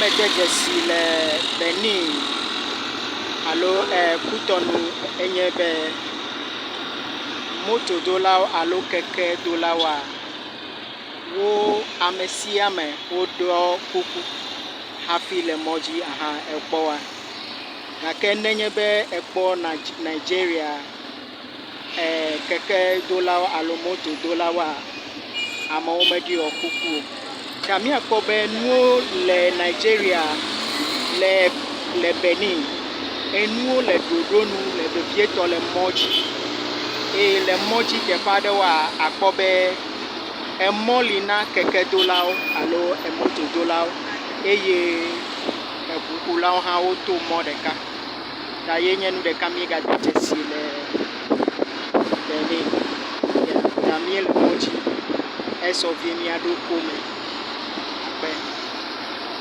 de dzesi le Benin alo Cotonou enye be motodolawo alo kekedolawoa wo ame sia ame woɖɔ kuku hafi le mɔ dzi ekpɔ wa. Gake nenye be ekpɔ Nigeria kekedolawo alo motodolawoa, amewo meɖɔ kuku o. Ta míakpɔ be nuwo le Nigeria le Benin, enuwo le ɖoɖo nu le vevietɔ le mɔ dzi eye le mɔ dzi teƒe aɖewoa, akpɔ be emɔ li na kekedolawo alo emotodolawo eye eŋuƒolawo hã woto mɔ ɖeka. Ta ye nye nu ɖeka míegade dzesi le Benin. Ta míele mɔ dzi ezɔ vie míaɖo kome.